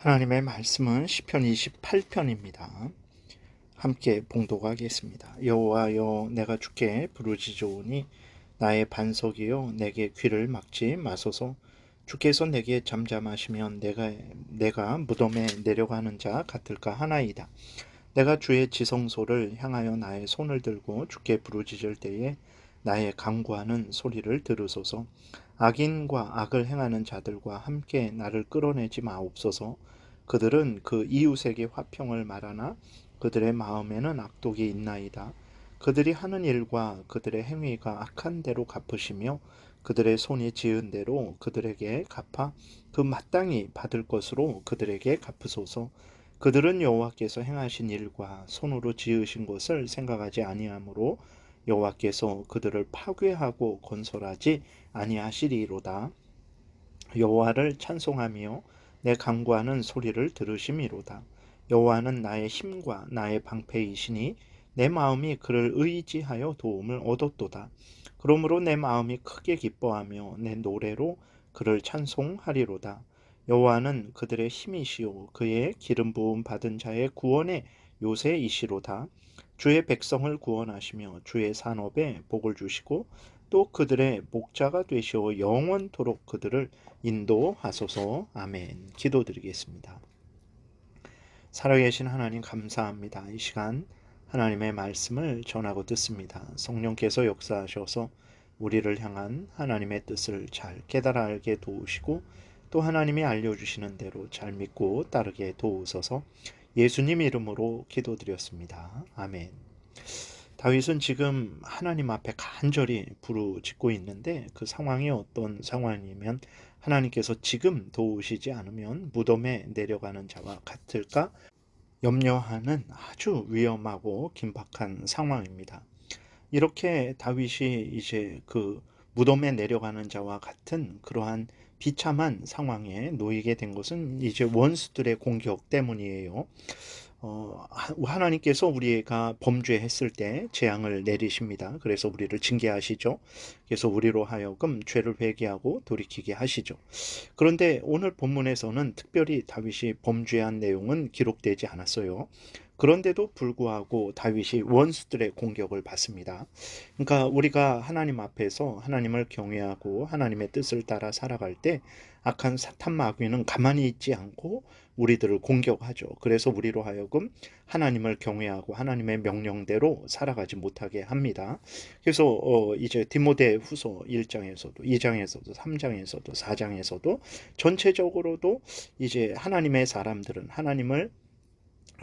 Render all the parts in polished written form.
하나님의 말씀은 시편 28편입니다. 함께 봉독하겠습니다. 여호와여, 내가 주께 부르짖으오니 나의 반석이요 내게 귀를 막지 마소서. 주께서 내게 잠잠하시면 내가 무덤에 내려가는 자 같을까 하나이다. 내가 주의 지성소를 향하여 나의 손을 들고 주께 부르짖을 때에 나의 간구하는 소리를 들으소서. 악인과 악을 행하는 자들과 함께 나를 끌어내지 마옵소서. 그들은 그 이웃에게 화평을 말하나 그들의 마음에는 악독이 있나이다. 그들이 하는 일과 그들의 행위가 악한 대로 갚으시며 그들의 손이 지은 대로 그들에게 갚아 그 마땅히 받을 것으로 그들에게 갚으소서. 그들은 여호와께서 행하신 일과 손으로 지으신 것을 생각하지 아니하므로 여호와께서 그들을 파괴하고 건설하지 아니하시리로다. 여호와를 찬송하며 내 간구하는 소리를 들으심이로다. 여호와는 나의 힘과 나의 방패이시니 내 마음이 그를 의지하여 도움을 얻었도다. 그러므로 내 마음이 크게 기뻐하며 내 노래로 그를 찬송하리로다. 여호와는 그들의 힘이시오 그의 기름 부음 받은 자의 구원의 요새이시로다. 주의 백성을 구원하시며 주의 산업에 복을 주시고 또 그들의 목자가 되시어 영원토록 그들을 인도하소서. 아멘. 기도드리겠습니다. 살아계신 하나님 감사합니다. 이 시간 하나님의 말씀을 전하고 듣습니다. 성령께서 역사하셔서 우리를 향한 하나님의 뜻을 잘 깨달아 알게 도우시고 또 하나님이 알려주시는 대로 잘 믿고 따르게 도우소서. 예수님 이름으로 기도드렸습니다. 아멘. 다윗은 지금 하나님 앞에 간절히 부르짖고 있는데 그 상황이 어떤 상황이면 하나님께서 지금 도우시지 않으면 무덤에 내려가는 자와 같을까 염려하는 아주 위험하고 긴박한 상황입니다. 이렇게 다윗이 이제 그 무덤에 내려가는 자와 같은 그러한 비참한 상황에 놓이게 된 것은 이제 원수들의 공격 때문이에요. 하나님께서 우리가 범죄했을 때 재앙을 내리십니다. 그래서 우리를 징계하시죠. 그래서 우리로 하여금 죄를 회개하고 돌이키게 하시죠. 그런데 오늘 본문에서는 특별히 다윗이 범죄한 내용은 기록되지 않았어요. 그런데도 불구하고 다윗이 원수들의 공격을 받습니다. 그러니까 우리가 하나님 앞에서 하나님을 경외하고 하나님의 뜻을 따라 살아갈 때 악한 사탄 마귀는 가만히 있지 않고 우리들을 공격하죠. 그래서 우리로 하여금 하나님을 경외하고 하나님의 명령대로 살아가지 못하게 합니다. 그래서 이제 디모데 후서 1장에서도 2장에서도 3장에서도 4장에서도 전체적으로도 이제 하나님의 사람들은 하나님을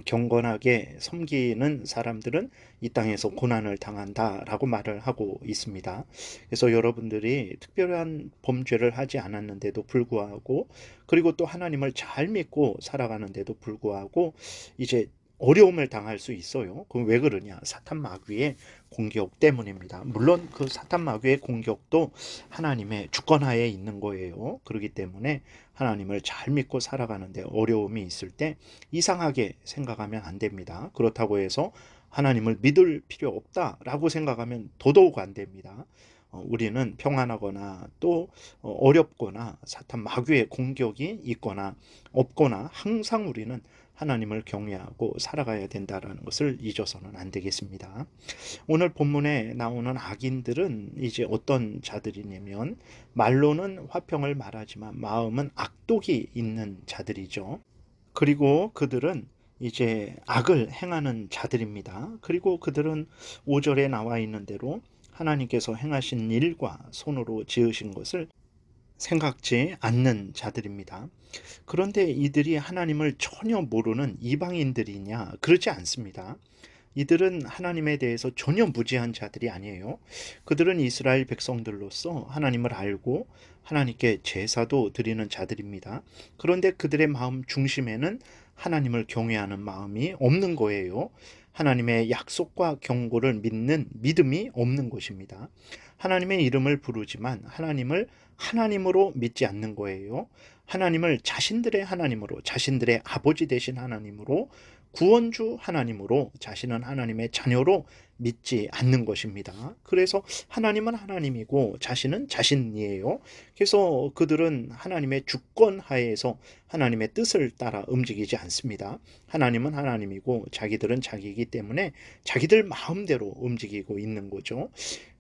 경건하게 섬기는 사람들은 이 땅에서 고난을 당한다라고 말을 하고 있습니다. 그래서 여러분들이 특별한 범죄를 하지 않았는데도 불구하고 그리고 또 하나님을 잘 믿고 살아가는데도 불구하고 이제 어려움을 당할 수 있어요. 그럼 왜 그러냐? 사탄 마귀의 공격 때문입니다. 물론 그 사탄 마귀의 공격도 하나님의 주권하에 있는 거예요. 그렇기 때문에 하나님을 잘 믿고 살아가는데 어려움이 있을 때 이상하게 생각하면 안 됩니다. 그렇다고 해서 하나님을 믿을 필요 없다라고 생각하면 더더욱 안 됩니다. 우리는 평안하거나 또 어렵거나 사탄 마귀의 공격이 있거나 없거나 항상 우리는 하나님을 경외하고 살아가야 된다는 것을 잊어서는 안 되겠습니다. 오늘 본문에 나오는 악인들은 이제 어떤 자들이냐면 말로는 화평을 말하지만 마음은 악독이 있는 자들이죠. 그리고 그들은 이제 악을 행하는 자들입니다. 그리고 그들은 5절에 나와 있는 대로 하나님께서 행하신 일과 손으로 지으신 것을 생각지 않는 자들입니다. 그런데 이들이 하나님을 전혀 모르는 이방인들이냐? 그렇지 않습니다. 이들은 하나님에 대해서 전혀 무지한 자들이 아니에요. 그들은 이스라엘 백성들로서 하나님을 알고 하나님께 제사도 드리는 자들입니다. 그런데 그들의 마음 중심에는 하나님을 경외하는 마음이 없는 거예요. 하나님의 약속과 경고를 믿는 믿음이 없는 것입니다. 하나님의 이름을 부르지만 하나님을 하나님으로 믿지 않는 거예요. 하나님을 자신들의 하나님으로, 자신들의 아버지 되신 하나님으로 구원주 하나님으로 자신은 하나님의 자녀로 믿지 않는 것입니다. 그래서 하나님은 하나님이고 자신은 자신이에요. 그래서 그들은 하나님의 주권 하에서 하나님의 뜻을 따라 움직이지 않습니다. 하나님은 하나님이고 자기들은 자기이기 때문에 자기들 마음대로 움직이고 있는 거죠.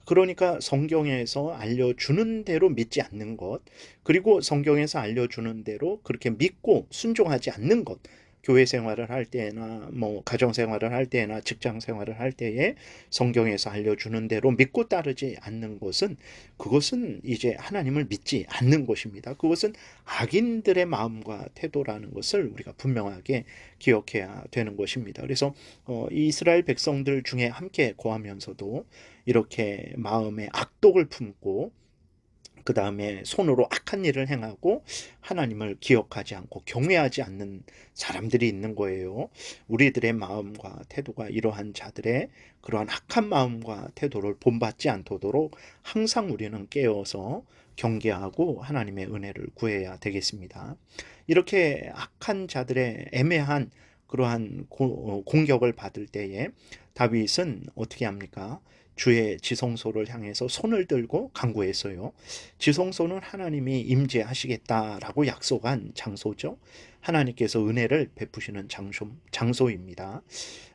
그러니까 성경에서 알려주는 대로 믿지 않는 것, 그리고 성경에서 알려주는 대로 그렇게 믿고 순종하지 않는 것, 교회 생활을 할 때나 뭐 가정 생활을 할 때나 직장 생활을 할 때에 성경에서 알려주는 대로 믿고 따르지 않는 것은, 그것은 이제 하나님을 믿지 않는 것입니다. 그것은 악인들의 마음과 태도라는 것을 우리가 분명하게 기억해야 되는 것입니다. 그래서 이스라엘 백성들 중에 함께 거하면서도 이렇게 마음에 악독을 품고 그 다음에 손으로 악한 일을 행하고 하나님을 기억하지 않고 경외하지 않는 사람들이 있는 거예요. 우리들의 마음과 태도가 이러한 자들의 그러한 악한 마음과 태도를 본받지 않도록 항상 우리는 깨어서 경계하고 하나님의 은혜를 구해야 되겠습니다. 이렇게 악한 자들의 애매한 그러한 공격을 받을 때에 다윗은 어떻게 합니까? 주의 지성소를 향해서 손을 들고 간구했어요. 지성소는 하나님이 임재하시겠다라고 약속한 장소죠. 하나님께서 은혜를 베푸시는 장소입니다.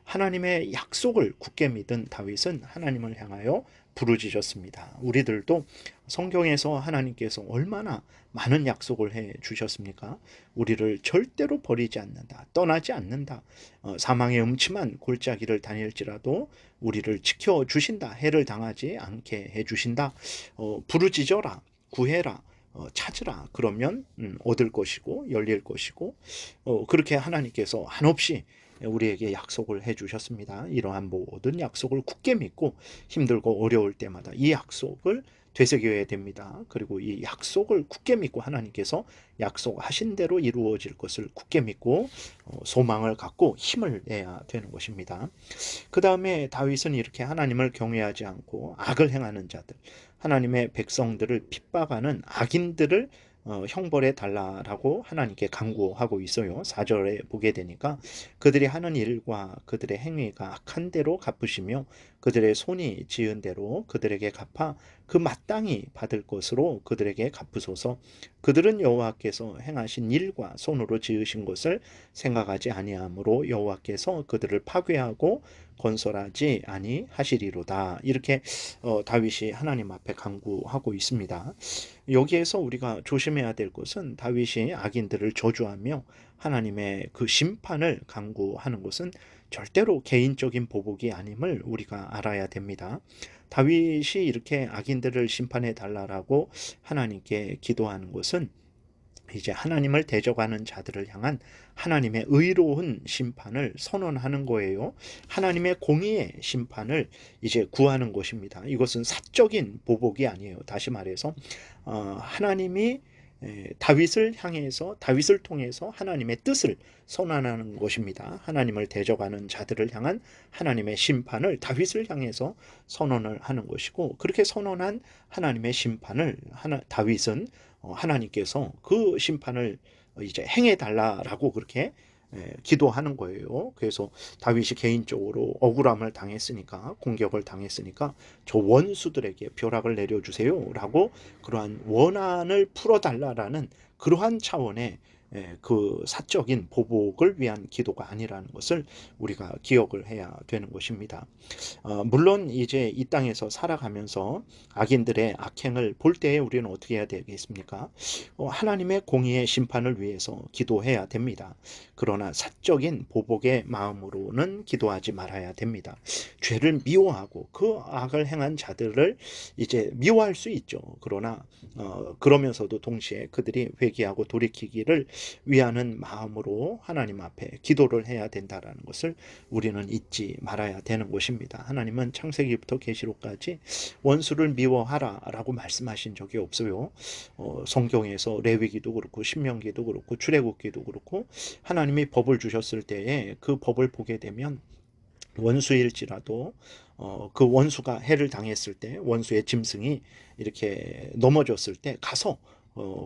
하나님의 약속을 굳게 믿은 다윗은 하나님을 향하여 부르짖었습니다. 우리들도 성경에서 하나님께서 얼마나 많은 약속을 해 주셨습니까? 우리를 절대로 버리지 않는다, 떠나지 않는다, 사망의 음침한 골짜기를 다닐지라도 우리를 지켜주신다, 해를 당하지 않게 해주신다, 부르짖어라, 구해라, 찾으라, 그러면 얻을 것이고 열릴 것이고, 그렇게 하나님께서 한없이 우리에게 약속을 해주셨습니다. 이러한 모든 약속을 굳게 믿고 힘들고 어려울 때마다 이 약속을 되새겨야 됩니다. 그리고 이 약속을 굳게 믿고 하나님께서 약속하신 대로 이루어질 것을 굳게 믿고 소망을 갖고 힘을 내야 되는 것입니다. 그 다음에 다윗은 이렇게 하나님을 경외하지 않고 악을 행하는 자들, 하나님의 백성들을 핍박하는 악인들을 형벌해 달라라고 하나님께 간구하고 있어요. 4절에 보게 되니까 그들이 하는 일과 그들의 행위가 악한 대로 갚으시며 그들의 손이 지은 대로 그들에게 갚아 그 마땅히 받을 것으로 그들에게 갚으소서. 그들은 여호와께서 행하신 일과 손으로 지으신 것을 생각하지 아니하므로 여호와께서 그들을 파괴하고 건설하지 아니하시리로다. 이렇게 다윗이 하나님 앞에 간구하고 있습니다. 여기에서 우리가 조심해야 될 것은 다윗이 악인들을 저주하며 하나님의 그 심판을 간구하는 것은 절대로 개인적인 보복이 아님을 우리가 알아야 됩니다. 다윗이 이렇게 악인들을 심판해 달라라고 하나님께 기도하는 것은 이제 하나님을 대적하는 자들을 향한 하나님의 의로운 심판을 선언하는 거예요. 하나님의 공의의 심판을 이제 구하는 것입니다. 이것은 사적인 보복이 아니에요. 다시 말해서 하나님이 다윗을 향해서, 다윗을 통해서 하나님의 뜻을 선언하는 것입니다. 하나님을 대적하는 자들을 향한 하나님의 심판을 다윗을 향해서 선언을 하는 것이고, 그렇게 선언한 하나님의 심판을 다윗은 하나님께서 그 심판을 이제 행해 달라라고 그렇게 기도하는 거예요. 그래서 다윗이 개인적으로 억울함을 당했으니까, 공격을 당했으니까 저 원수들에게 벼락을 내려주세요 라고 그러한 원한을 풀어달라라는 그러한 차원의 그 사적인 보복을 위한 기도가 아니라는 것을 우리가 기억을 해야 되는 것입니다. 물론 이제 이 땅에서 살아가면서 악인들의 악행을 볼 때에 우리는 어떻게 해야 되겠습니까? 하나님의 공의의 심판을 위해서 기도해야 됩니다. 그러나 사적인 보복의 마음으로는 기도하지 말아야 됩니다. 죄를 미워하고 그 악을 행한 자들을 이제 미워할 수 있죠. 그러나 그러면서도 동시에 그들이 회개하고 돌이키기를 위하는 마음으로 하나님 앞에 기도를 해야 된다는 것을 우리는 잊지 말아야 되는 것입니다. 하나님은 창세기부터 계시록까지 원수를 미워하라 라고 말씀하신 적이 없어요. 성경에서 레위기도 그렇고 신명기도 그렇고 출애굽기도 그렇고 하나님이 법을 주셨을 때에 그 법을 보게 되면 원수일지라도 그 원수가 해를 당했을 때, 원수의 짐승이 이렇게 넘어졌을 때 가서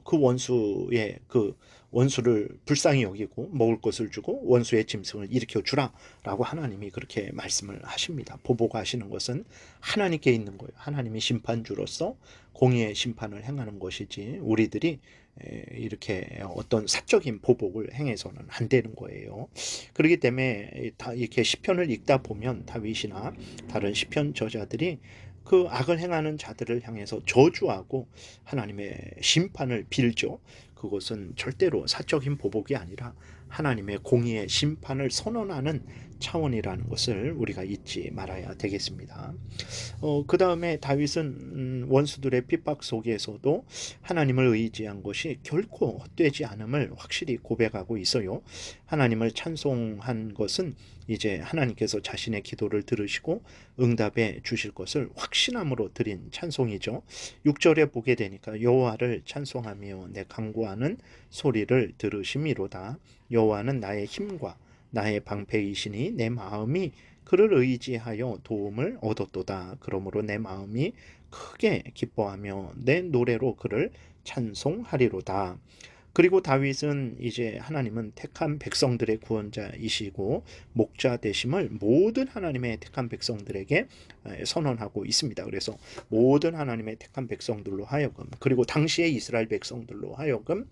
그 원수의 그 원수를 불쌍히 여기고 먹을 것을 주고 원수의 짐승을 일으켜 주라라고 하나님이 그렇게 말씀을 하십니다. 보복하시는 것은 하나님께 있는 거예요. 하나님이 심판주로서 공의의 심판을 행하는 것이지 우리들이 이렇게 어떤 사적인 보복을 행해서는 안 되는 거예요. 그렇기 때문에 다 이렇게 시편을 읽다 보면 다윗이나 다른 시편 저자들이 그 악을 행하는 자들을 향해서 저주하고 하나님의 심판을 빌죠. 그것은 절대로 사적인 보복이 아니라 하나님의 공의의 심판을 선언하는 차원이라는 것을 우리가 잊지 말아야 되겠습니다. 그 다음에 다윗은 원수들의 핍박 속에서도 하나님을 의지한 것이 결코 헛되지 않음을 확실히 고백하고 있어요. 하나님을 찬송한 것은 이제 하나님께서 자신의 기도를 들으시고 응답해 주실 것을 확신함으로 드린 찬송이죠. 6절에 보게 되니까 여호와를 찬송하며 내 간구하는 소리를 들으심이로다. 여호와는 나의 힘과 나의 방패이시니 내 마음이 그를 의지하여 도움을 얻었도다. 그러므로 내 마음이 크게 기뻐하며 내 노래로 그를 찬송하리로다. 그리고 다윗은 이제 하나님은 택한 백성들의 구원자이시고 목자 되심을 모든 하나님의 택한 백성들에게 선언하고 있습니다. 그래서 모든 하나님의 택한 백성들로 하여금 그리고 당시의 이스라엘 백성들로 하여금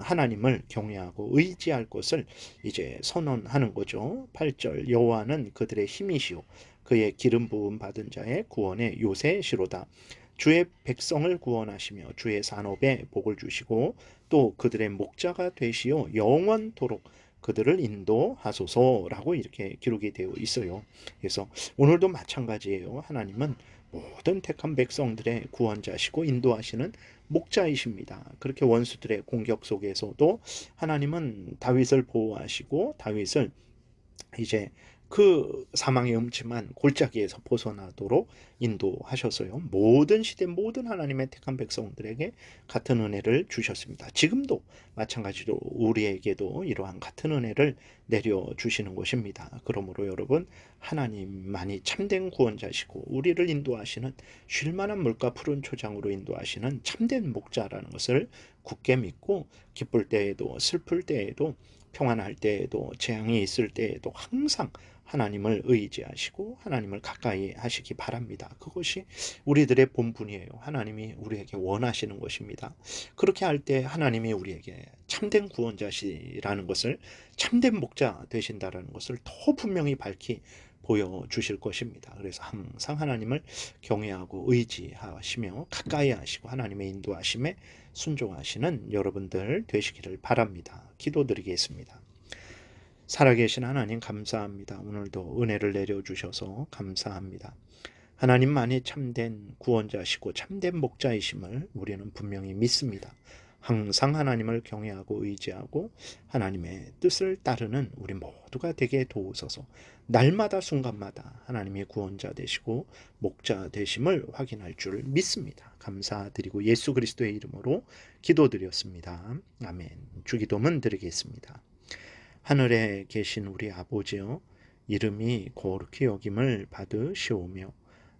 하나님을 경외하고 의지할 것을 이제 선언하는 거죠. 8절 여호와는 그들의 힘이시오 그의 기름 부음 받은 자의 구원의 요새시로다. 주의 백성을 구원하시며 주의 산업에 복을 주시고 또 그들의 목자가 되시어 영원토록 그들을 인도하소서라고 이렇게 기록이 되어 있어요. 그래서 오늘도 마찬가지예요. 하나님은 모든 택한 백성들의 구원자시고 인도하시는 목자이십니다. 그렇게 원수들의 공격 속에서도 하나님은 다윗을 보호하시고 다윗을 이제 그 사망의 음침한 골짜기에서 벗어나도록 인도하셨어요. 모든 시대 모든 하나님의 택한 백성들에게 같은 은혜를 주셨습니다. 지금도 마찬가지로 우리에게도 이러한 같은 은혜를 내려주시는 것입니다. 그러므로 여러분 하나님만이 참된 구원자시고 우리를 인도하시는 쉴만한 물가 푸른 초장으로 인도하시는 참된 목자라는 것을 굳게 믿고 기쁠 때에도 슬플 때에도 평안할 때에도 재앙이 있을 때에도 항상 하나님을 의지하시고 하나님을 가까이 하시기 바랍니다. 그것이 우리들의 본분이에요. 하나님이 우리에게 원하시는 것입니다. 그렇게 할 때 하나님이 우리에게 참된 구원자시라는 것을 참된 목자 되신다라는 것을 더 분명히 밝히 보여주실 것입니다. 그래서 항상 하나님을 경외하고 의지하시며 가까이 하시고 하나님의 인도하심에 순종하시는 여러분들 되시기를 바랍니다. 기도드리겠습니다. 살아계신 하나님 감사합니다. 오늘도 은혜를 내려주셔서 감사합니다. 하나님만이 참된 구원자시고 참된 목자이심을 우리는 분명히 믿습니다. 항상 하나님을 경외하고 의지하고 하나님의 뜻을 따르는 우리 모두가 되게 도우소서. 날마다 순간마다 하나님의 구원자 되시고 목자 되심을 확인할 줄 믿습니다. 감사드리고 예수 그리스도의 이름으로 기도드렸습니다. 아멘. 주기도문 드리겠습니다. 하늘에 계신 우리 아버지여 이름이 거룩히 여김을 받으시오며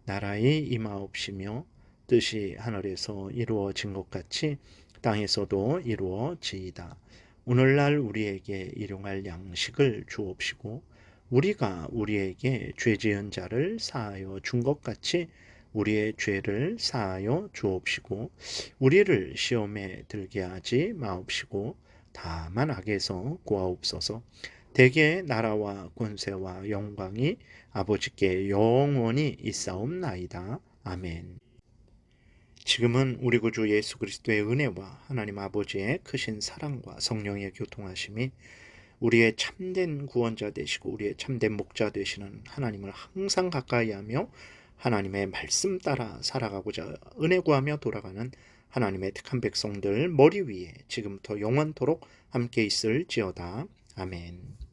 나라의 임하옵시며 뜻이 하늘에서 이루어진 것 같이 땅에서도 이루어지이다. 오늘날 우리에게 일용할 양식을 주옵시고 우리가 우리에게 죄 지은 자를 사하여 준 것 같이 우리의 죄를 사하여 주옵시고 우리를 시험에 들게 하지 마옵시고 다만 악에서 구하옵소서. 대개 나라와 권세와 영광이 아버지께 영원히 있사옵나이다. 아멘. 지금은 우리 구주 예수 그리스도의 은혜와 하나님 아버지의 크신 사랑과 성령의 교통하심이 우리의 참된 구원자 되시고 우리의 참된 목자 되시는 하나님을 항상 가까이하며 하나님의 말씀 따라 살아가고자 은혜 구하며 돌아가는 하나님의 택한 백성들 머리 위에 지금부터 영원토록 함께 있을지어다. 아멘.